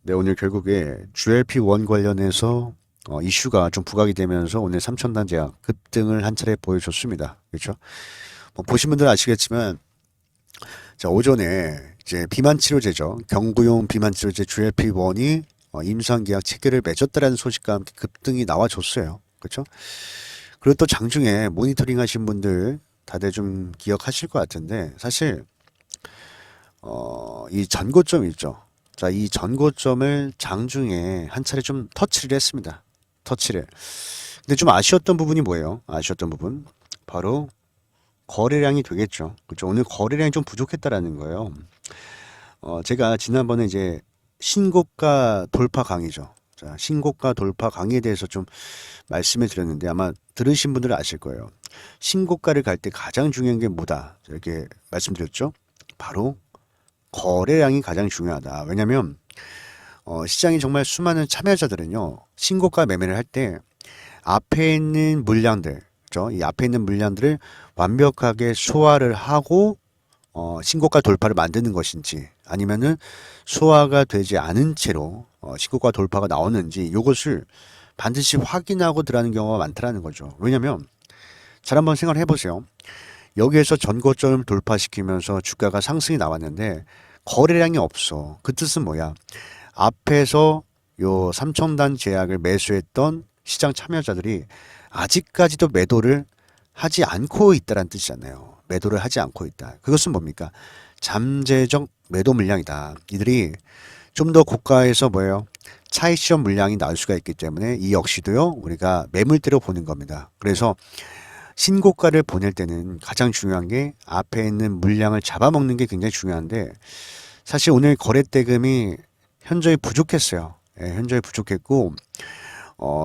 네, 오늘 결국에 GLP-1 관련해서 이슈가 좀 부각이 되면서 오늘 삼천단 제약 급등을 한 차례 보여줬습니다. 그렇죠? 뭐 보신 분들은 아시겠지만, 자, 오전에 이제 비만 치료제죠. 경구용 비만 치료제 GLP-1이 임상 계약 체결을 맺었다라는 소식과 함께 급등이 나와줬어요. 그렇죠? 그리고 또 장중에 모니터링 하신 분들 다들 좀 기억하실 것 같은데, 사실 이 전고점 있죠. 자, 이 전고점을 장중에 한 차례 좀 터치를 했습니다. 터치를. 근데 좀 아쉬웠던 부분이 뭐예요? 아쉬웠던 부분. 바로 거래량이 되겠죠. 그렇죠. 오늘 거래량이 좀 부족했다라는 거예요. 제가 지난번에 이제 신고가 돌파 강의죠. 자, 신고가 돌파 강의에 대해서 좀 말씀을 드렸는데 아마 들으신 분들은 아실 거예요. 신고가를 갈 때 가장 중요한 게 뭐다? 이렇게 말씀드렸죠. 바로 거래량이 가장 중요하다. 왜냐면 시장이 정말 수많은 참여자들은요. 신고가 매매를 할 때 앞에 있는 물량들, 그죠? 이 앞에 있는 물량들을 완벽하게 소화를 하고 신고가 돌파를 만드는 것인지 아니면은 소화가 되지 않은 채로 신고가 돌파가 나오는지 이것을 반드시 확인하고 들어가는 경우가 많다라는 거죠. 왜냐면 잘 한번 생각을 해보세요. 여기에서 전고점을 돌파시키면서 주가가 상승이 나왔는데 거래량이 없어. 그 뜻은 뭐야? 앞에서 요 삼천단 제약을 매수했던 시장 참여자들이 아직까지도 매도를 하지 않고 있다는 뜻이잖아요. 매도를 하지 않고 있다. 그것은 뭡니까? 잠재적 매도 물량이다. 이들이 좀 더 고가에서 뭐예요? 차익 실현 물량이 나올 수가 있기 때문에 이 역시도요. 우리가 매물대로 보는 겁니다. 그래서 신고가를 보낼 때는 가장 중요한 게 앞에 있는 물량을 잡아먹는 게 굉장히 중요한데 사실 오늘 거래대금이 현저히 부족했어요. 예, 현저히 부족했고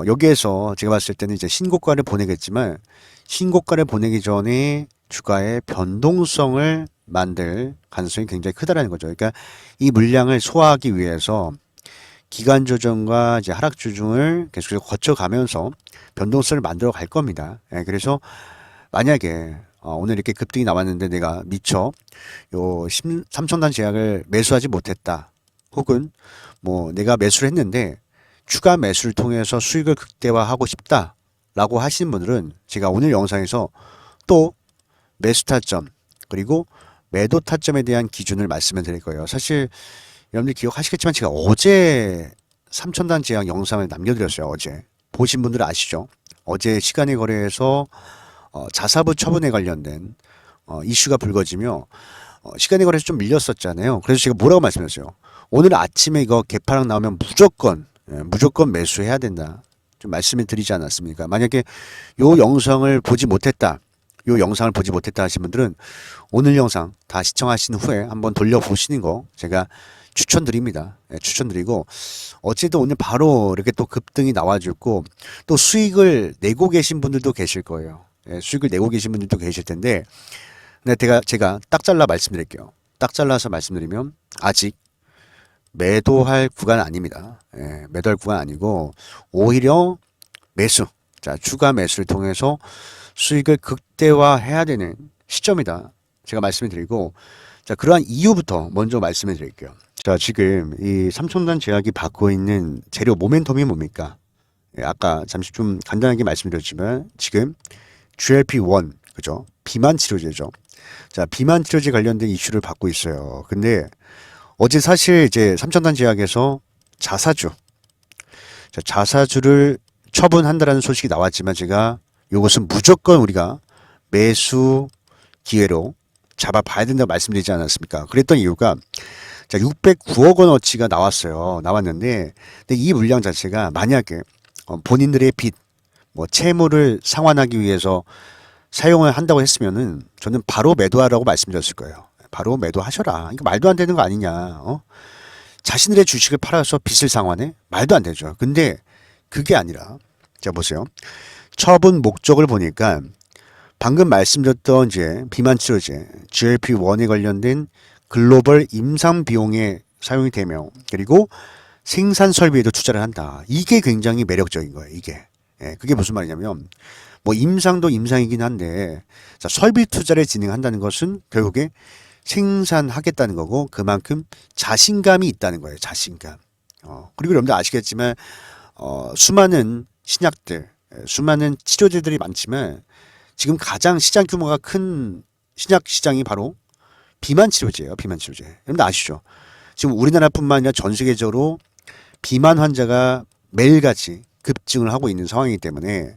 여기에서 제가 봤을 때는 이제 신고가를 보내겠지만 신고가를 보내기 전에 주가의 변동성을 만들 가능성이 굉장히 크다라는 거죠. 그러니까 이 물량을 소화하기 위해서 기간 조정과 이제 하락 조정을 계속해서 거쳐가면서 변동성을 만들어 갈 겁니다. 예, 그래서 만약에 오늘 이렇게 급등이 나왔는데 내가 미처 요 3천단 제약을 매수하지 못했다. 혹은 뭐 내가 매수를 했는데 추가 매수를 통해서 수익을 극대화하고 싶다라고 하시는 분들은 제가 오늘 영상에서 또 매수 타점 그리고 매도 타점에 대한 기준을 말씀을 드릴 거예요. 사실 여러분들 기억하시겠지만 제가 어제 3천단 제약 영상을 남겨드렸어요. 어제 보신 분들은 아시죠? 어제 시간의 거래에서 자사부 처분에 관련된 이슈가 불거지며 시간의 거래에서 좀 밀렸었잖아요. 그래서 제가 뭐라고 말씀드렸어요? 오늘 아침에 이거 개파락 나오면 무조건 매수해야 된다. 좀 말씀을 드리지 않았습니까? 만약에 요 영상을 보지 못했다. 요 영상을 보지 못했다 하신 분들은 오늘 영상 다 시청하신 후에 한번 돌려보시는 거 제가 추천드립니다. 예, 추천드리고 어쨌든 오늘 바로 이렇게 또 급등이 나와주고 또 수익을 내고 계신 분들도 계실 거예요. 예, 수익을 내고 계신 분들도 계실 텐데 근데 제가 딱 잘라 말씀드릴게요. 딱 잘라서 말씀드리면 아직 매도할 구간 아닙니다. 예, 매도할 구간 아니고 오히려 매수, 자 추가 매수를 통해서 수익을 극대화해야 되는 시점이다. 제가 말씀을 드리고 자 그러한 이유부터 먼저 말씀을 드릴게요. 자 지금 이 삼천단 제약이 받고 있는 재료 모멘텀이 뭡니까? 예, 아까 잠시 좀 간단하게 말씀드렸지만 지금 GLP-1 그죠? 비만 치료제죠. 자 비만 치료제 관련된 이슈를 받고 있어요. 근데 어제 사실 이제 삼천단 제약에서 자사주, 자, 자사주를 처분한다라는 소식이 나왔지만 제가 이것은 무조건 우리가 매수 기회로 잡아봐야 된다고 말씀드리지 않았습니까? 그랬던 이유가 자 609억 원어치가 나왔어요. 나왔는데 근데 이 물량 자체가 만약에 본인들의 빚, 뭐 채무를 상환하기 위해서 사용을 한다고 했으면은 저는 바로 매도하라고 말씀드렸을 거예요. 바로 매도하셔라. 이거 말도 안 되는 거 아니냐. 자신들의 주식을 팔아서 빚을 상환해? 말도 안 되죠. 근데 그게 아니라 자 보세요. 처분 목적을 보니까 방금 말씀드렸던 이제 비만 치료제 GLP-1에 관련된 글로벌 임상 비용에 사용이 되며 그리고 생산 설비에도 투자를 한다. 이게 굉장히 매력적인 거예요. 이게. 예, 그게 무슨 말이냐면 뭐 임상도 임상이긴 한데 자, 설비 투자를 진행한다는 것은 결국에 생산하겠다는 거고 그만큼 자신감이 있다는 거예요. 자신감. 그리고 여러분들 아시겠지만 수많은 신약들, 수많은 치료제들이 많지만 지금 가장 시장 규모가 큰 신약 시장이 바로 비만 치료제예요. 비만 치료제. 여러분들 아시죠? 지금 우리나라뿐만 아니라 전 세계적으로 비만 환자가 매일같이 급증을 하고 있는 상황이기 때문에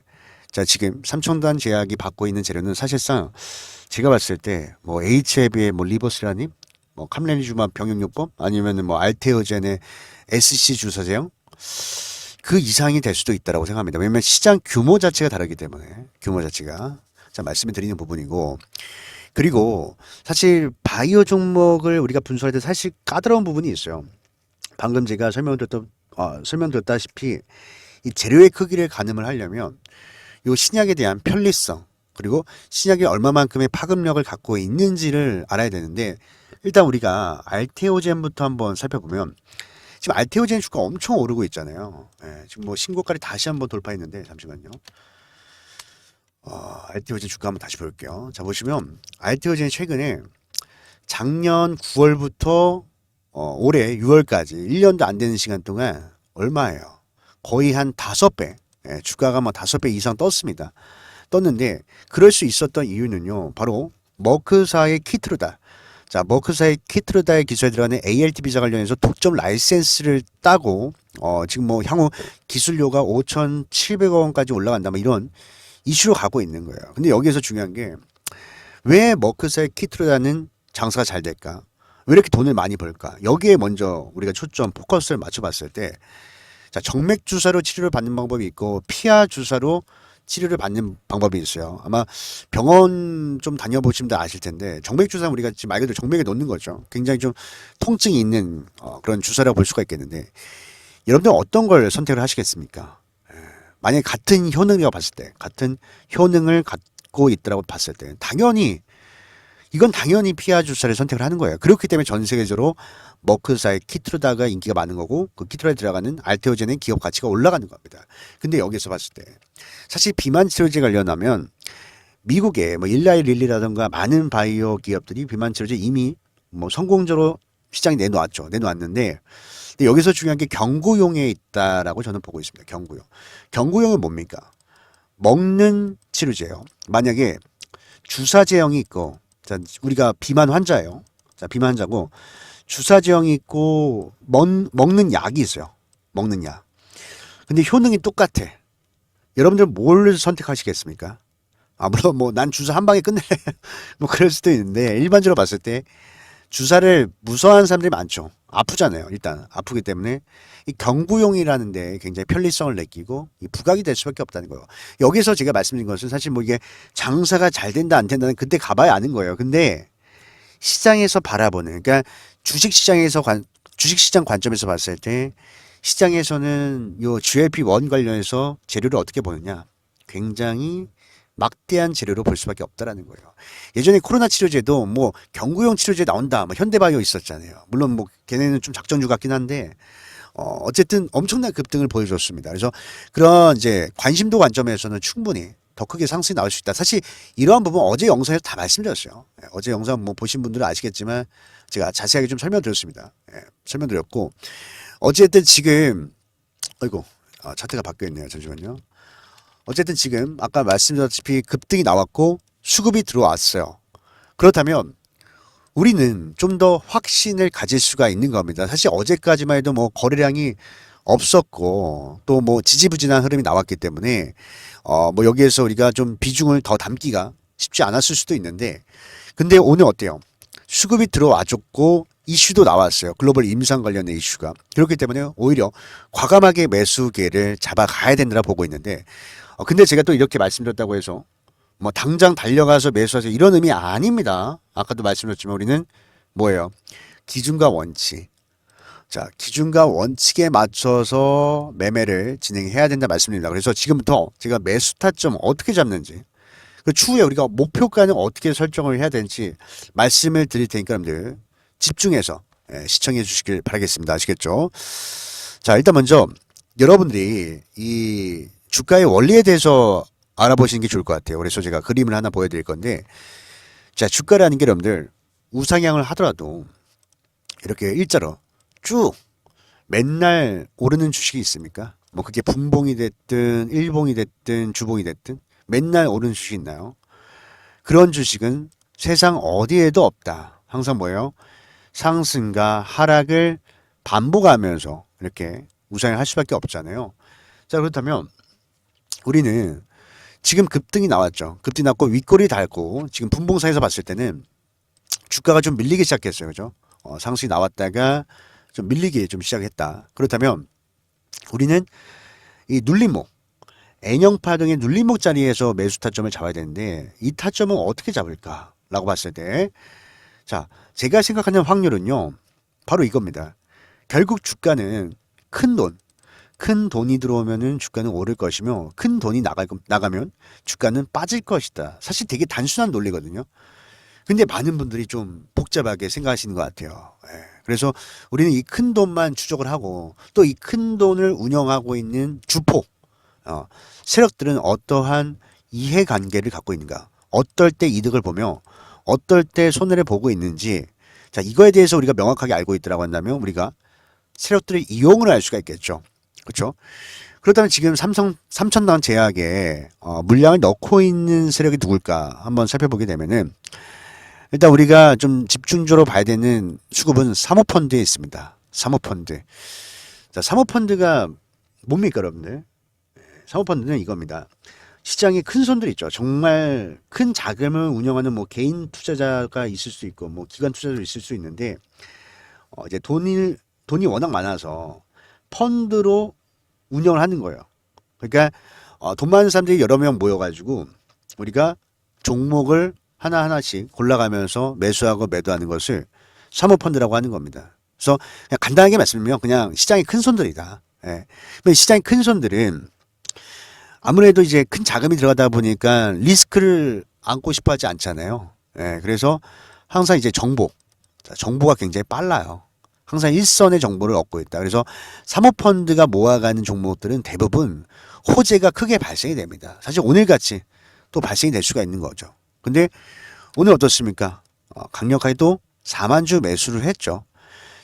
자, 지금 삼청단 제약이 받고 있는 재료는 사실상 제가 봤을 때 뭐 HIV의 뭐 리버시라님, 뭐 캄렌리주마 병용요법 아니면은 뭐 알테오젠의 SC 주사제형 그 이상이 될 수도 있다라고 생각합니다. 왜냐면 시장 규모 자체가 다르기 때문에 규모 자체가 자 말씀을 드리는 부분이고 그리고 사실 바이오 종목을 우리가 분석할 때 사실 까다로운 부분이 있어요. 방금 제가 설명드렸다시피 이 재료의 크기를 가늠을 하려면 이 신약에 대한 편리성 그리고 신약이 얼마만큼의 파급력을 갖고 있는지를 알아야 되는데 일단 우리가 알테오젠부터 한번 살펴보면 지금 알테오젠 주가 엄청 오르고 있잖아요. 예, 지금 뭐 신고가를 다시 한번 돌파했는데 잠시만요. 알테오젠 주가 한번 다시 볼게요. 자 보시면 알테오젠 최근에 작년 9월부터 올해 6월까지 1년도 안 되는 시간 동안 얼마예요? 거의 한 5배 주가가 뭐 5배 이상 떴습니다. 떴는데 그럴 수 있었던 이유는요. 바로 머크사의 키트루다. 자, 머크사의 키트루다의 기술에 들어가는 ALT 비자 관련해서 독점 라이센스를 따고 지금 뭐 향후 기술료가 5,700억 원까지 올라간다. 뭐 이런 이슈로 가고 있는 거예요. 근데 여기에서 중요한 게 왜 머크사의 키트루다는 장사가 잘 될까? 왜 이렇게 돈을 많이 벌까? 여기에 먼저 우리가 초점 포커스를 맞춰봤을 때 자, 정맥 주사로 치료를 받는 방법이 있고 피하 주사로 치료를 받는 방법이 있어요. 아마 병원 좀 다녀보시면 아실 텐데 정맥 주사는 우리가 지금 말 그대로 정맥에 놓는 거죠. 굉장히 좀 통증이 있는 그런 주사라고 볼 수가 있겠는데 여러분들 어떤 걸 선택을 하시겠습니까? 만약에 같은 효능이라고 봤을 때 같은 효능을 갖고 있더라고 봤을 때 이건 당연히 피하 주사를 선택을 하는 거예요. 그렇기 때문에 전 세계적으로 머크사의 키트루다가 인기가 많은 거고 그 키트루다에 들어가는 알테오젠의 기업 가치가 올라가는 겁니다. 근데 여기서 봤을 때 사실 비만 치료제 관련하면 미국의 뭐 일라이 릴리라든가 많은 바이오 기업들이 비만 치료제 이미 뭐 성공적으로 시장에 내놓았는데 근데 여기서 중요한 게 경구용에 있다라고 저는 보고 있습니다. 경구용. 경구용은 뭡니까? 먹는 치료제예요. 만약에 주사제형이 있고 자, 우리가 비만 환자예요. 자, 비만 환자고 주사제형이 있고 먹는 약이 있어요. 먹는 약. 근데 효능이 똑같아. 여러분들 뭘 선택하시겠습니까? 물론 뭐 난 주사 한 방에 끝낼래. 뭐 그럴 수도 있는데 일반적으로 봤을 때 주사를 무서워하는 사람들이 많죠. 아프잖아요. 일단 아프기 때문에 이 경구용이라는 데 굉장히 편리성을 느끼고 이 부각이 될 수밖에 없다는 거예요. 여기서 제가 말씀드린 것은 사실 뭐 이게 장사가 잘 된다 안 된다는 그때 가봐야 아는 거예요. 근데 시장에서 바라보는 그러니까 주식시장 관점에서 봤을 때 시장에서는 요 GLP-1 관련해서 재료를 어떻게 보느냐 굉장히 막대한 재료로 볼 수밖에 없다라는 거예요. 예전에 코로나 치료제도 뭐 경구용 치료제 나온다, 뭐 현대바이오 있었잖아요. 물론 뭐 걔네는 좀 작전주 같긴 한데 어쨌든 엄청난 급등을 보여줬습니다. 그래서 그런 이제 관심도 관점에서는 충분히 더 크게 상승이 나올 수 있다. 사실 이러한 부분 어제 영상에서 다 말씀드렸어요. 어제 영상 뭐 보신 분들은 아시겠지만 제가 자세하게 좀 설명드렸습니다. 설명드렸고 어쨌든 지금 차트가 바뀌어 있네요. 잠시만요. 어쨌든 지금 아까 말씀드렸다시피 급등이 나왔고 수급이 들어왔어요. 그렇다면 우리는 좀 더 확신을 가질 수가 있는 겁니다. 사실 어제까지만 해도 뭐 거래량이 없었고 또 뭐 지지부진한 흐름이 나왔기 때문에 뭐 여기에서 우리가 좀 비중을 더 담기가 쉽지 않았을 수도 있는데 근데 오늘 어때요? 수급이 들어와줬고 이슈도 나왔어요. 글로벌 임상 관련된 이슈가. 그렇기 때문에 오히려 과감하게 매수 기회를 잡아가야 된다고 보고 있는데 근데 제가 또 이렇게 말씀드렸다고 해서 뭐 당장 달려가서 매수하세요 이런 의미 아닙니다. 아까도 말씀드렸지만 우리는 뭐예요? 기준과 원칙. 자, 기준과 원칙에 맞춰서 매매를 진행해야 된다 말씀드립니다. 그래서 지금부터 제가 매수 타점 어떻게 잡는지 그 추후에 우리가 목표가는 어떻게 설정을 해야 되는지 말씀을 드릴 테니까 여러분들 집중해서 시청해 주시길 바라겠습니다. 아시겠죠? 자, 일단 먼저 여러분들이 이 주가의 원리에 대해서 알아보시는 게 좋을 것 같아요. 그래서 제가 그림을 하나 보여드릴 건데 자, 주가라는 게 여러분들 우상향을 하더라도 이렇게 일자로 쭉 맨날 오르는 주식이 있습니까? 뭐 그게 분봉이 됐든 일봉이 됐든 주봉이 됐든 맨날 오르는 주식이 있나요? 그런 주식은 세상 어디에도 없다. 항상 뭐예요? 상승과 하락을 반복하면서 이렇게 우상을 할 수밖에 없잖아요. 자, 그렇다면 우리는 지금 급등이 나왔죠. 급등이 났고 윗꼬리 달고 지금 분봉상에서 봤을 때는 주가가 좀 밀리기 시작했어요. 그죠? 상승이 나왔다가 좀 밀리기 좀 시작했다. 그렇다면 우리는 이 눌림목, N형 파동의 눌림목 자리에서 매수 타점을 잡아야 되는데 이 타점은 어떻게 잡을까라고 봤을 때 자, 제가 생각하는 확률은요. 바로 이겁니다. 결국 주가는 큰 돈이 들어오면은 주가는 오를 것이며 큰 돈이 나가면 주가는 빠질 것이다. 사실 되게 단순한 논리거든요. 근데 많은 분들이 좀 복잡하게 생각하시는 것 같아요. 예. 그래서 우리는 이 큰 돈만 추적을 하고 또 이 큰 돈을 운영하고 있는 주포, 세력들은 어떠한 이해관계를 갖고 있는가? 어떨 때 이득을 보며 어떨 때 손해를 보고 있는지 자, 이거에 대해서 우리가 명확하게 알고 있더라고 한다면 우리가 세력들의 이용을 할 수가 있겠죠. 그렇죠? 그렇다면 지금 삼천당 제약에 물량을 넣고 있는 세력이 누굴까 한번 살펴보게 되면은 일단 우리가 좀 집중적으로 봐야 되는 수급은 사모펀드에 있습니다. 사모펀드. 자, 사모펀드가 뭡니까, 여러분들? 사모펀드는 이겁니다. 시장에 큰 손들 있죠. 정말 큰 자금을 운영하는 뭐 개인 투자자가 있을 수 있고 뭐 기관 투자자도 있을 수 있는데 이제 돈이 워낙 많아서 펀드로 운영을 하는 거예요. 그러니까 돈 많은 사람들이 여러 명 모여가지고 우리가 종목을 하나하나씩 골라가면서 매수하고 매도하는 것을 사모펀드라고 하는 겁니다. 그래서 그냥 간단하게 말씀드리면 그냥 시장의 큰 손들이다. 예. 시장의 큰 손들은 아무래도 이제 큰 자금이 들어가다 보니까 리스크를 안고 싶어 하지 않잖아요. 예. 그래서 항상 이제 정보가 굉장히 빨라요. 항상 일선의 정보를 얻고 있다. 그래서 사모펀드가 모아가는 종목들은 대부분 호재가 크게 발생이 됩니다. 사실 오늘같이 또 발생이 될 수가 있는 거죠. 근데 오늘 어떻습니까? 강력하게 또 4만 주 매수를 했죠.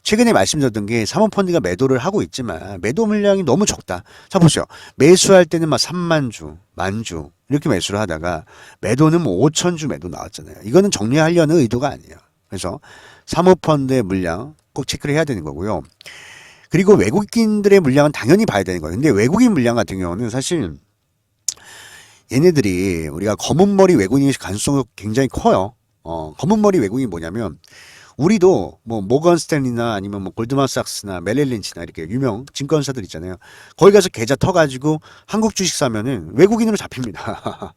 최근에 말씀드렸던 게 사모펀드가 매도를 하고 있지만 매도 물량이 너무 적다. 자, 보세요. 매수할 때는 막 3만 주, 만 주 이렇게 매수를 하다가 매도는 뭐 5천 주 매도 나왔잖아요. 이거는 정리하려는 의도가 아니에요. 그래서 사모펀드의 물량 꼭 체크를 해야 되는 거고요. 그리고 외국인들의 물량은 당연히 봐야 되는 거예요. 근데 외국인 물량 같은 경우는 사실 얘네들이 우리가 검은 머리 외국인일 가능성이 굉장히 커요. 검은 머리 외국인이 뭐냐면 우리도 뭐 모건 스탠리나 아니면 뭐 골드만삭스나 멜릴 린치나 이렇게 유명 증권사들 있잖아요. 거기 가서 계좌 터가지고 한국 주식 사면은 외국인으로 잡힙니다.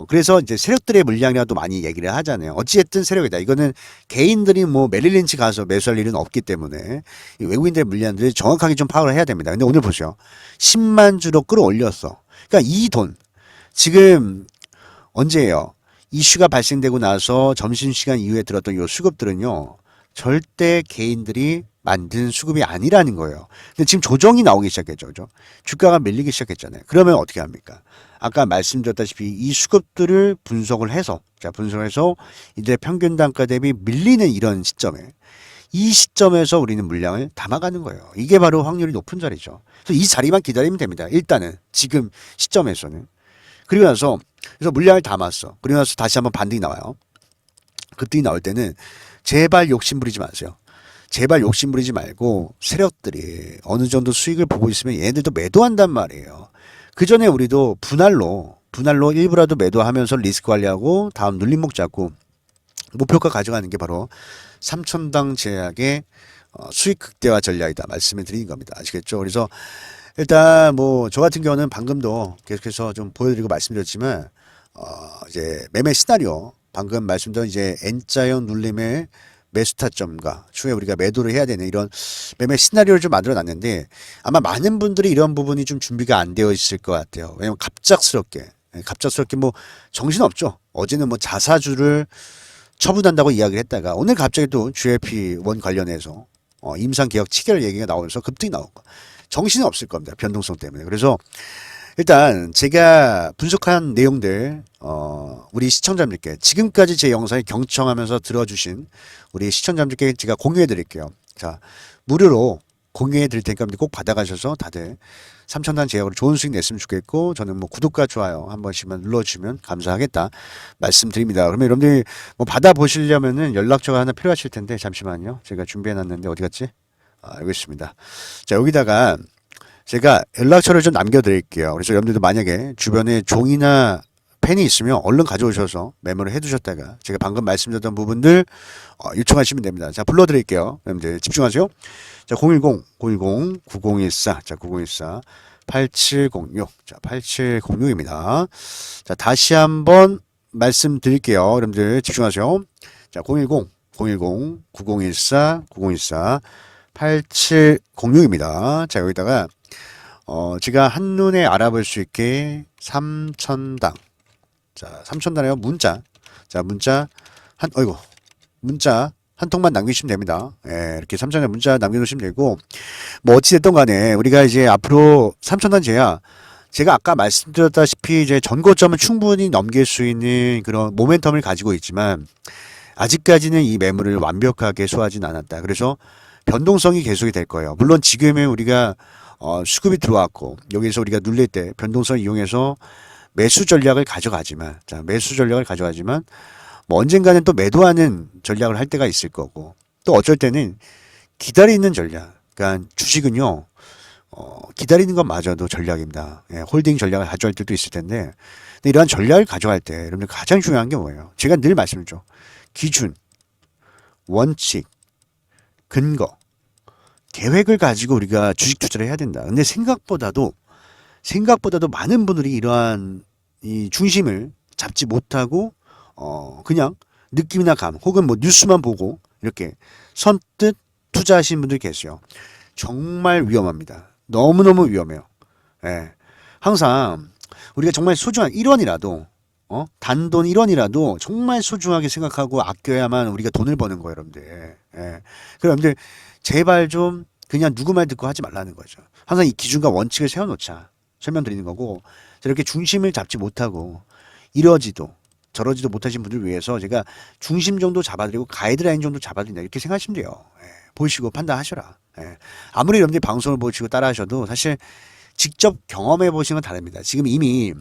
그래서 이제 세력들의 물량이라도 많이 얘기를 하잖아요. 어찌됐든 세력이다. 이거는 개인들이 뭐 멜릴 린치 가서 매수할 일은 없기 때문에 이 외국인들의 물량들을 정확하게 좀 파악을 해야 됩니다. 근데 오늘 보세요. 10만 주로 끌어올렸어. 그러니까 이 돈 지금 언제예요? 이슈가 발생되고 나서 점심시간 이후에 들었던 이 수급들은요. 절대 개인들이 만든 수급이 아니라는 거예요. 근데 지금 조정이 나오기 시작했죠. 그죠? 주가가 밀리기 시작했잖아요. 그러면 어떻게 합니까? 아까 말씀드렸다시피 이 수급들을 분석을 해서 이제 평균 단가 대비 밀리는 이런 시점에 이 시점에서 우리는 물량을 담아가는 거예요. 이게 바로 확률이 높은 자리죠. 그래서 이 자리만 기다리면 됩니다. 일단은 지금 시점에서는. 그리고 나서 그래서 물량을 담았어. 그리고 나서 다시 한번 반등이 나와요. 급등이 나올 때는 제발 욕심 부리지 마세요. 제발 욕심 부리지 말고 세력들이 어느 정도 수익을 보고 있으면 얘네들도 매도한단 말이에요. 그 전에 우리도 분할로 일부라도 매도하면서 리스크 관리하고 다음 눌림목 잡고 목표가 가져가는 게 바로 삼천당 제약의 수익 극대화 전략이다 말씀을 드리는 겁니다. 아시겠죠? 그래서 일단 뭐 저 같은 경우는 방금도 계속해서 좀 보여드리고 말씀드렸지만 이제 매매 시나리오 방금 말씀드린 이제 N자형 눌림의 매수 타점과 추후에 우리가 매도를 해야 되는 이런 매매 시나리오를 좀 만들어 놨는데 아마 많은 분들이 이런 부분이 좀 준비가 안 되어 있을 것 같아요. 왜냐면 갑작스럽게 뭐 정신없죠. 어제는 뭐 자사주를 처분한다고 이야기를 했다가 오늘 갑자기 또 GLP-1 관련해서 임상개혁 체결 얘기가 나오면서 급등이 나온 거. 정신이 없을 겁니다. 변동성 때문에. 그래서 일단 제가 분석한 내용들 우리 시청자분들께 지금까지 제 영상을 경청하면서 들어주신 우리 시청자분들께 제가 공유해 드릴게요. 자, 무료로 공유해 드릴 테니까 꼭 받아가셔서 다들 3,000단 제약으로 좋은 수익 냈으면 좋겠고, 저는 뭐 구독과 좋아요 한 번씩만 눌러주시면 감사하겠다 말씀드립니다. 그러면 여러분들이 뭐 받아보시려면은 연락처가 하나 필요하실 텐데, 잠시만요. 제가 준비해놨는데 어디 갔지? 여기 있습니다. 자, 여기다가 제가 연락처를 좀 남겨드릴게요. 그래서 여러분들도 만약에 주변에 종이나 펜이 있으면 얼른 가져오셔서 메모를 해두셨다가 제가 방금 말씀드렸던 부분들 요청하시면 됩니다. 자, 불러드릴게요. 여러분들 집중하세요. 자, 010-9014. 자, 9014. 8706. 자, 8706입니다. 자, 다시 한번 말씀드릴게요. 여러분들 집중하세요. 자, 010-9014. 8706입니다. 자, 여기다가 제가 한눈에 알아볼 수 있게 3,000당. 자, 3,000단이요. 문자. 자, 문자 한 통만 남기시면 됩니다. 예, 이렇게 3,000단 문자 남겨놓으시면 되고, 뭐 어찌됐든 간에 우리가 이제 앞으로 3,000단 제야, 제가 아까 말씀드렸다시피 이제 전고점을 충분히 넘길 수 있는 그런 모멘텀을 가지고 있지만, 아직까지는 이 매물을 완벽하게 소화하진 않았다. 그래서 변동성이 계속이 될 거예요. 물론 지금은 우리가 수급이 들어왔고, 여기서 우리가 눌릴 때 변동성을 이용해서 매수 전략을 가져가지만, 뭐 언젠가는 또 매도하는 전략을 할 때가 있을 거고, 또 어쩔 때는 기다리는 전략. 그러니까 주식은요, 기다리는 것마저도 전략입니다. 예, 홀딩 전략을 가져갈 때도 있을 텐데, 근데 이러한 전략을 가져갈 때 여러분들 가장 중요한 게 뭐예요? 제가 늘 말씀드리죠. 기준, 원칙, 근거, 계획을 가지고 우리가 주식 투자를 해야 된다. 근데 생각보다도 많은 분들이 이러한 이 중심을 잡지 못하고 그냥 느낌이나 감 혹은 뭐 뉴스만 보고 이렇게 선뜻 투자하시는 분들이 계세요. 정말 위험합니다. 너무너무 위험해요. 예. 항상 우리가 정말 소중한 1원이라도 단돈 1원이라도 정말 소중하게 생각하고 아껴야만 우리가 돈을 버는 거예요, 여러분들. 예. 그럼 여러분들 제발 좀 그냥 누구 말 듣고 하지 말라는 거죠. 항상 이 기준과 원칙을 세워놓자 설명드리는 거고, 이렇게 중심을 잡지 못하고 이러지도 저러지도 못하신 분들을 위해서 제가 중심 정도 잡아드리고 가이드라인 정도 잡아드린다 이렇게 생각하시면 돼요. 예. 보시고 판단하셔라. 예. 아무리 여러분들이 방송을 보시고 따라하셔도 사실 직접 경험해 보시는 건 다릅니다. 지금 이미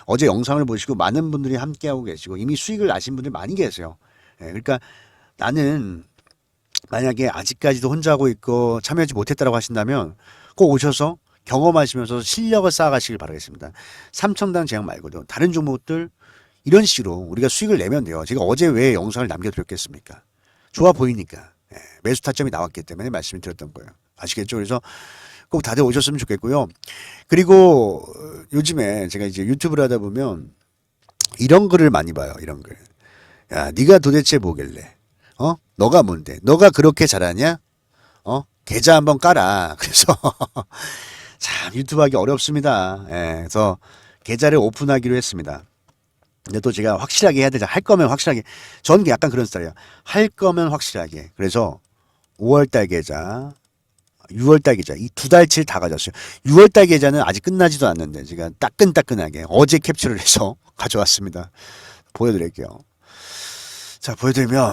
어제 영상을 보시고 많은 분들이 함께하고 계시고 이미 수익을 나신 분들 많이 계세요. 예. 그러니까 나는 만약에 아직까지도 혼자 하고 있고 참여하지 못했다고 하신다면 꼭 오셔서 경험하시면서 실력을 쌓아가시길 바라겠습니다. 3,000단 제약 말고도 다른 종목들 이런 식으로 우리가 수익을 내면 돼요. 제가 어제 왜 영상을 남겨드렸겠습니까? 좋아 보이니까. 예, 매수 타점이 나왔기 때문에 말씀을 드렸던 거예요. 아시겠죠? 그래서 꼭 다들 오셨으면 좋겠고요. 그리고 요즘에 제가 이제 유튜브를 하다 보면 이런 글을 많이 봐요. 이런 글. 야, 네가 도대체 뭐길래? 너가 뭔데? 너가 그렇게 잘하냐? 계좌 한번 깔아. 그래서 참 유튜브 하기 어렵습니다. 예, 그래서 계좌를 오픈하기로 했습니다. 근데 또 제가 확실하게 해야 되죠. 할 거면 확실하게. 저는 약간 그런 스타일이에요. 할 거면 확실하게. 그래서 5월달 계좌, 6월달 계좌 이 두 달치를 다 가져왔어요. 6월달 계좌는 아직 끝나지도 않는데 제가 따끈따끈하게 어제 캡처를 해서 가져왔습니다. 보여드릴게요. 자, 보여드리면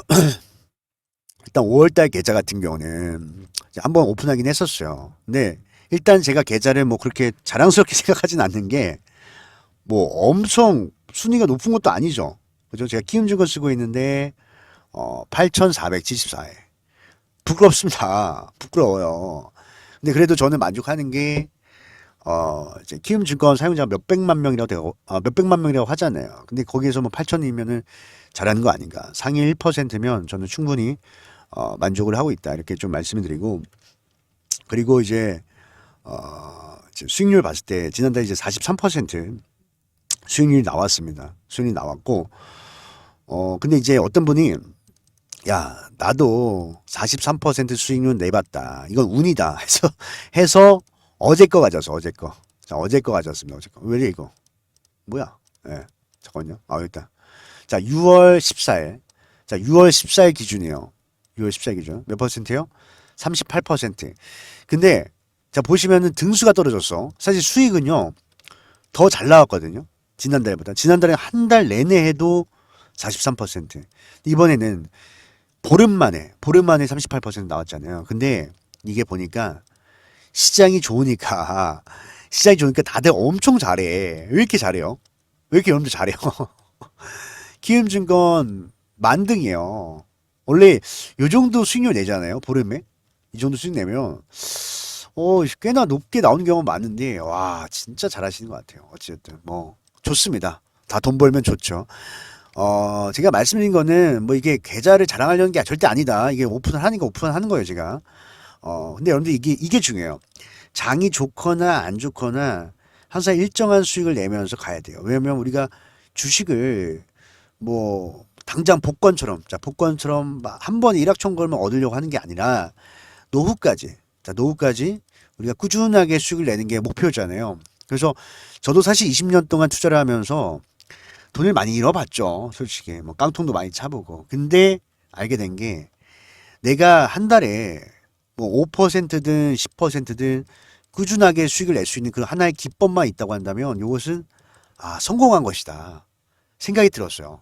일단 5월달 계좌 같은 경우는 한번 오픈하긴 했었어요. 근데 일단 제가 계좌를 뭐 그렇게 자랑스럽게 생각하진 않는 게 뭐 엄청 순위가 높은 것도 아니죠. 그죠? 제가 키움증권 쓰고 있는데 8,474회. 부끄럽습니다. 부끄러워요. 근데 그래도 저는 만족하는 게 이제 키움증권 사용자가 몇백만 명이라고 몇백만 명이라고 하잖아요. 근데 거기에서 뭐 8,000이면은 잘하는 거 아닌가? 상위 1%면 저는 충분히 만족을 하고 있다. 이렇게 좀 말씀을 드리고, 그리고 이제 수익률 봤을 때 지난달 이제 43% 수익률이 나왔습니다. 수익률이 나왔고, 근데 이제 어떤 분이 야, 나도 43% 수익률 내봤다. 이건 운이다. 해서 어제 거 가져왔어. 어제 거. 자, 어제 거 가져왔습니다. 어제 거. 왜래 이거? 뭐야? 예. 잠깐만요. 여기 있다. 자, 6월 14일. 자, 6월 14일 기준이에요. 6월 14일 기준. 몇 퍼센트요? 38%. 근데 자, 보시면은 등수가 떨어졌어. 사실 수익은요. 더 잘 나왔거든요. 지난달보다. 지난달에 한 달 내내 해도 43%. 이번에는 보름 만에 38% 나왔잖아요. 근데 이게 보니까 시장이 좋으니까, 시장이 좋으니까 다들 엄청 잘해. 왜 이렇게 잘해요? 왜 이렇게 여러분들 잘해요? 키움증권 만등이에요. 원래 요 정도 수익률 내잖아요. 보름에. 이 정도 수익 내면, 꽤나 높게 나오는 경우가 많은데, 와, 진짜 잘하시는 것 같아요. 어찌됐든, 뭐, 좋습니다. 다 돈 벌면 좋죠. 제가 말씀드린 거는, 뭐, 이게 계좌를 자랑하려는 게 절대 아니다. 이게 오픈을 하니까 오픈을 하는 거예요, 제가. 근데 여러분들 이게 중요해요. 장이 좋거나 안 좋거나 항상 일정한 수익을 내면서 가야 돼요. 왜냐면 우리가 주식을 뭐 당장 복권처럼 자 복권처럼 한 번에 일확천 걸면 얻으려고 하는 게 아니라 노후까지 노후까지 우리가 꾸준하게 수익을 내는 게 목표잖아요. 그래서 저도 사실 20년 동안 투자를 하면서 돈을 많이 잃어봤죠. 솔직히 뭐 깡통도 많이 차보고. 근데 알게 된 게 내가 한 달에 뭐 5%든 10%든 꾸준하게 수익을 낼 수 있는 그 하나의 기법만 있다고 한다면 이것은 성공한 것이다 생각이 들었어요.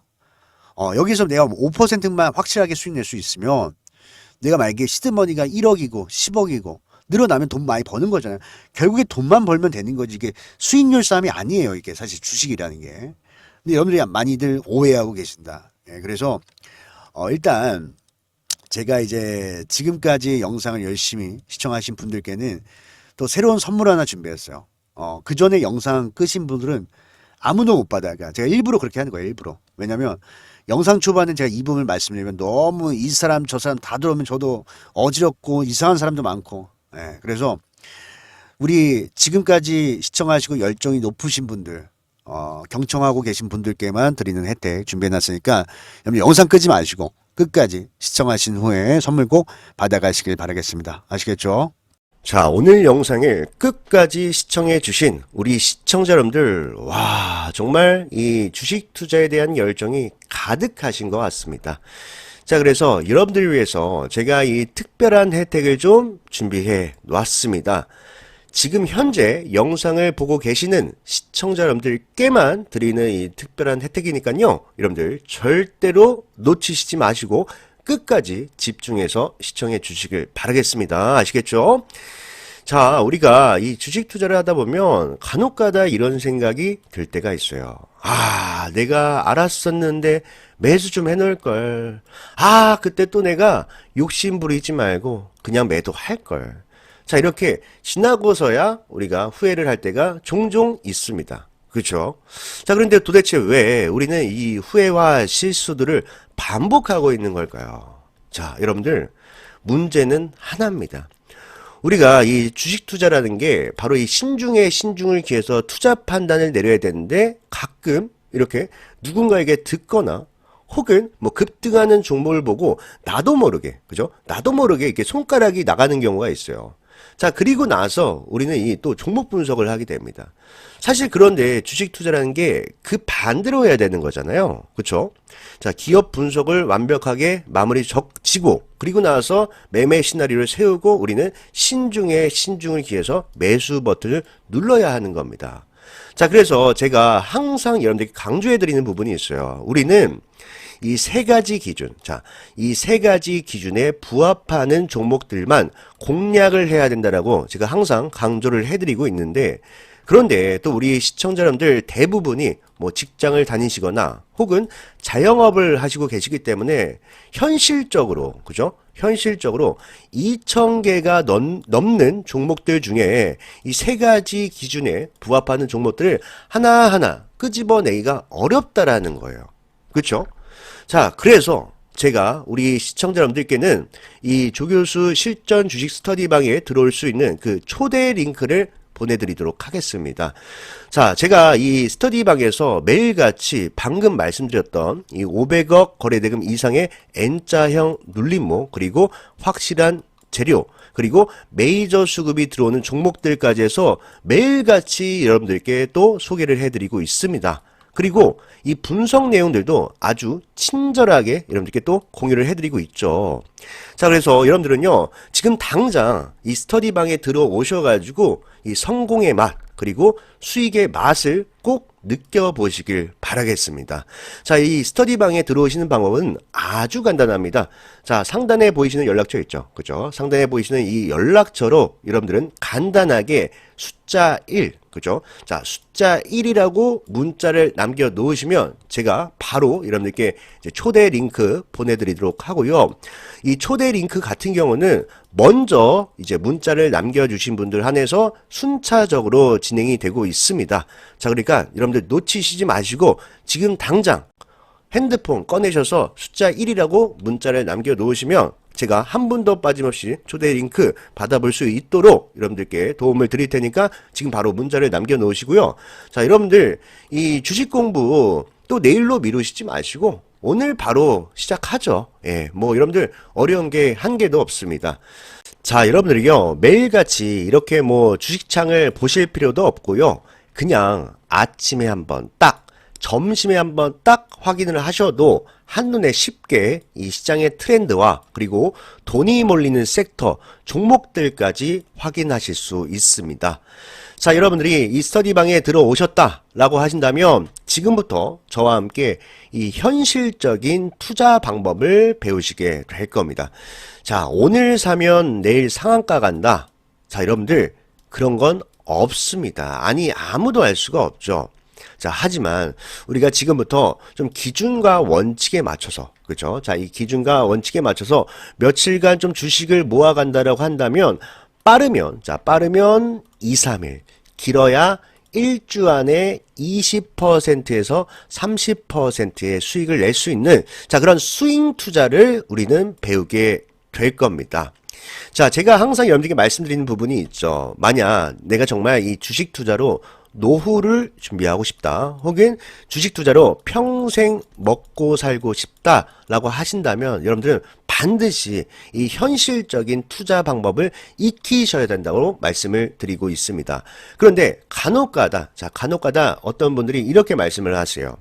여기서 내가 5%만 확실하게 수익 낼 수 있으면 내가 만약에 시드머니가 1억이고 10억이고 늘어나면 돈 많이 버는 거잖아요. 결국에 돈만 벌면 되는 거지 이게 수익률 싸움이 아니에요. 이게 사실 주식이라는 게. 근데 여러분들이 많이들 오해하고 계신다. 예, 그래서 일단 제가 이제 지금까지 영상을 열심히 시청하신 분들께는 또 새로운 선물 하나 준비했어요. 그 전에 영상 끄신 분들은 아무도 못 받아요. 그러니까 제가 일부러 그렇게 하는 거예요. 일부러. 왜냐면 영상 초반에 제가 이 부분을 말씀드리면 너무 이 사람 저 사람 다 들어오면 저도 어지럽고 이상한 사람도 많고. 예, 그래서 우리 지금까지 시청하시고 열정이 높으신 분들, 경청하고 계신 분들께만 드리는 혜택 준비해놨으니까 여러분 영상 끄지 마시고 끝까지 시청하신 후에 선물 꼭 받아가시길 바라겠습니다. 아시겠죠? 자, 오늘 영상을 끝까지 시청해 주신 우리 시청자 여러분들, 와, 정말 이 주식 투자에 대한 열정이 가득하신 것 같습니다. 자, 그래서 여러분들을 위해서 제가 이 특별한 혜택을 좀 준비해 놨습니다. 지금 현재 영상을 보고 계시는 시청자 여러분들께만 드리는 이 특별한 혜택이니까요. 여러분들 절대로 놓치시지 마시고 끝까지 집중해서 시청해 주시길 바라겠습니다. 아시겠죠? 자, 우리가 이 주식 투자를 하다 보면 간혹가다 이런 생각이 들 때가 있어요. 내가 알았었는데 매수 좀 해놓을 걸. 그때 또 내가 욕심 부리지 말고 그냥 매도할 걸. 자, 이렇게 지나고서야 우리가 후회를 할 때가 종종 있습니다. 그렇죠? 자, 그런데 도대체 왜 우리는 이 후회와 실수들을 반복하고 있는 걸까요? 자, 여러분들, 문제는 하나입니다. 우리가 이 주식 투자라는 게 바로 이 신중에 신중을 기해서 투자 판단을 내려야 되는데 가끔 이렇게 누군가에게 듣거나 혹은 뭐 급등하는 종목을 보고 나도 모르게, 그죠? 나도 모르게 이렇게 손가락이 나가는 경우가 있어요. 자, 그리고 나서 우리는 이 또 종목 분석을 하게 됩니다. 사실 그런데 주식 투자라는 게 그 반대로 해야 되는 거잖아요. 그렇죠? 자, 기업 분석을 완벽하게 마무리 적지고 그리고 나서 매매 시나리오를 세우고 우리는 신중에 신중을 기해서 매수 버튼을 눌러야 하는 겁니다. 자, 그래서 제가 항상 여러분들께 강조해 드리는 부분이 있어요. 우리는 이 세 가지 기준, 이 세 가지 기준에 부합하는 종목들만 공략을 해야 된다라고 제가 항상 강조를 해드리고 있는데, 그런데 또 우리 시청자 여러분들 대부분이 뭐 직장을 다니시거나 혹은 자영업을 하시고 계시기 때문에 현실적으로, 그죠? 현실적으로 2,000개가 넘는 종목들 중에 이 세 가지 기준에 부합하는 종목들을 하나하나 끄집어내기가 어렵다라는 거예요. 그렇죠? 자, 그래서 제가 우리 시청자 여러분들께는 이 조교수 실전 주식 스터디방에 들어올 수 있는 그 초대 링크를 보내드리도록 하겠습니다. 자, 제가 이 스터디방에서 매일같이 방금 말씀드렸던 이 500억 거래대금 이상의 N자형 눌림목, 그리고 확실한 재료, 그리고 메이저 수급이 들어오는 종목들까지 해서 매일같이 여러분들께 또 소개를 해드리고 있습니다. 그리고 이 분석 내용들도 아주 친절하게 여러분들께 또 공유를 해드리고 있죠. 자, 그래서 여러분들은요, 지금 당장 이 스터디방에 들어오셔가지고 이 성공의 맛, 그리고 수익의 맛을 꼭 느껴보시길 바라겠습니다. 자, 이 스터디방에 들어오시는 방법은 아주 간단합니다. 자, 상단에 보이시는 연락처 있죠? 그죠? 상단에 보이시는 이 연락처로 여러분들은 간단하게 숫자 1, 그죠? 자, 숫자 1이라고 문자를 남겨 놓으시면 제가 바로 여러분들께 이제 초대 링크 보내드리도록 하고요. 이 초대 링크 같은 경우는 먼저 이제 문자를 남겨주신 분들 한해서 순차적으로 진행이 되고 있습니다. 자, 그러니까 여러분들 놓치시지 마시고 지금 당장 핸드폰 꺼내셔서 숫자 1이라고 문자를 남겨 놓으시면 제가 한 분도 빠짐없이 초대 링크 받아볼 수 있도록 여러분들께 도움을 드릴 테니까 지금 바로 문자를 남겨 놓으시고요. 자, 여러분들 이 주식 공부 또 내일로 미루시지 마시고 오늘 바로 시작하죠. 예, 뭐 여러분들 어려운 게 한 개도 없습니다. 자, 여러분들이요, 매일같이 이렇게 뭐 주식창을 보실 필요도 없고요. 그냥 아침에 한번 딱, 점심에 한번 딱 확인을 하셔도 한눈에 쉽게 이 시장의 트렌드와 그리고 돈이 몰리는 섹터, 종목들까지 확인하실 수 있습니다. 자, 여러분들이 이 스터디방에 들어오셨다라고 하신다면 지금부터 저와 함께 이 현실적인 투자 방법을 배우시게 될 겁니다. 자, 오늘 사면 내일 상한가 간다. 자, 여러분들 그런 건 없습니다. 아니, 아무도 알 수가 없죠. 자, 하지만 우리가 지금부터 좀 기준과 원칙에 맞춰서, 그죠? 자, 이 기준과 원칙에 맞춰서 며칠간 좀 주식을 모아간다라고 한다면 빠르면 2, 3일, 길어야 1주 안에 20%에서 30%의 수익을 낼 수 있는, 자, 그런 스윙 투자를 우리는 배우게 될 겁니다. 자, 제가 항상 여러분들께 말씀드리는 부분이 있죠. 만약 내가 정말 이 주식 투자로 노후를 준비하고 싶다, 혹은 주식 투자로 평생 먹고 살고 싶다라고 하신다면 여러분들은 반드시 이 현실적인 투자 방법을 익히셔야 된다고 말씀을 드리고 있습니다. 그런데 간혹가다 어떤 분들이 이렇게 말씀을 하세요.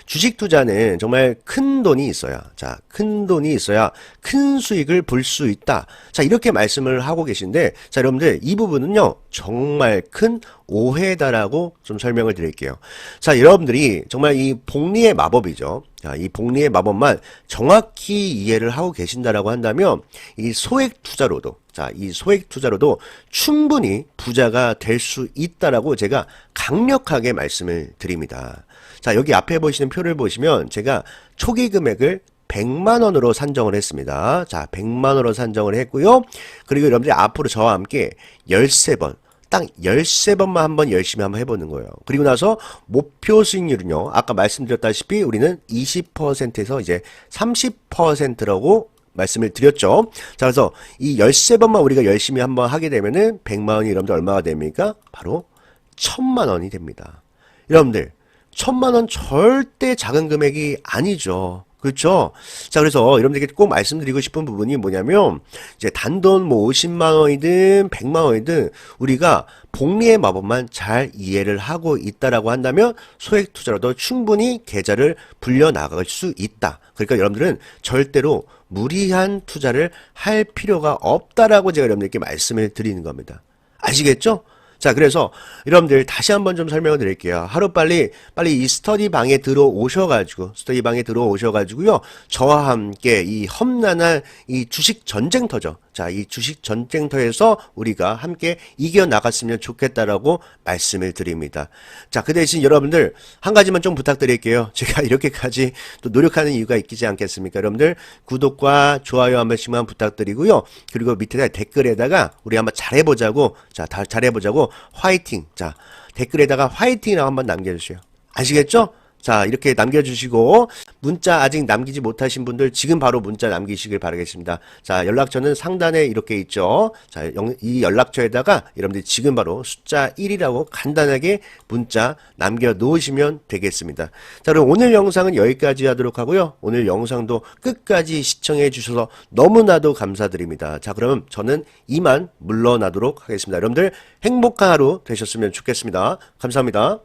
주식 투자는 정말 큰 돈이 있어야, 자, 큰 돈이 있어야 큰 수익을 볼 수 있다. 자, 이렇게 말씀을 하고 계신데, 자, 여러분들 이 부분은요, 정말 큰 오해다라고 좀 설명을 드릴게요. 자, 여러분들이 정말 이 복리의 마법이죠. 자, 이 복리의 마법만 정확히 이해를 하고 계신다라고 한다면 이 소액 투자로도, 자, 이 소액 투자로도 충분히 부자가 될 수 있다라고 제가 강력하게 말씀을 드립니다. 자, 여기 앞에 보시는 표를 보시면 제가 초기 금액을 100만 원으로 산정을 했습니다. 자, 100만 원으로 산정을 했고요. 그리고 여러분들이 앞으로 저와 함께 13번, 딱 13번만 한번 열심히 한번 해보는 거예요. 그리고 나서 목표 수익률은요, 아까 말씀드렸다시피 우리는 20%에서 이제 30%라고 말씀을 드렸죠. 자, 그래서 이 13번만 우리가 열심히 한번 하게 되면은 100만 원이 여러분들 얼마가 됩니까? 바로 1000만 원이 됩니다. 여러분들 1000만 원 절대 작은 금액이 아니죠. 그렇죠? 자, 그래서 여러분들께 꼭 말씀드리고 싶은 부분이 뭐냐면, 이제 단돈 뭐 50만 원이든 100만 원이든 우리가 복리의 마법만 잘 이해를 하고 있다라고 한다면 소액 투자로도 충분히 계좌를 불려 나갈 수 있다. 그러니까 여러분들은 절대로 무리한 투자를 할 필요가 없다라고 제가 여러분들께 말씀을 드리는 겁니다. 아시겠죠? 자, 그래서 여러분들 다시 한번 좀 설명을 드릴게요. 하루빨리 이 스터디방에 들어오셔가지고요. 저와 함께 이 험난한 이 주식 전쟁터죠. 자, 이 주식 전쟁터에서 우리가 함께 이겨나갔으면 좋겠다라고 말씀을 드립니다. 자, 그 대신 여러분들 한 가지만 좀 부탁드릴게요. 제가 이렇게까지 또 노력하는 이유가 있지 않겠습니까? 여러분들 구독과 좋아요 한 번씩만 부탁드리고요. 그리고 밑에 댓글에다가 우리 한번 잘해보자고, 자, 다 잘해보자고 화이팅, 자, 댓글에다가 화이팅이라고 한번 남겨주세요. 아시겠죠? 자, 이렇게 남겨주시고 문자 아직 남기지 못하신 분들 지금 바로 문자 남기시길 바라겠습니다. 자, 연락처는 상단에 이렇게 있죠. 자, 이 연락처에다가 여러분들이 지금 바로 숫자 1이라고 간단하게 문자 남겨 놓으시면 되겠습니다. 자, 그럼 오늘 영상은 여기까지 하도록 하고요. 오늘 영상도 끝까지 시청해 주셔서 너무나도 감사드립니다. 자, 그럼 저는 이만 물러나도록 하겠습니다. 여러분들 행복한 하루 되셨으면 좋겠습니다. 감사합니다.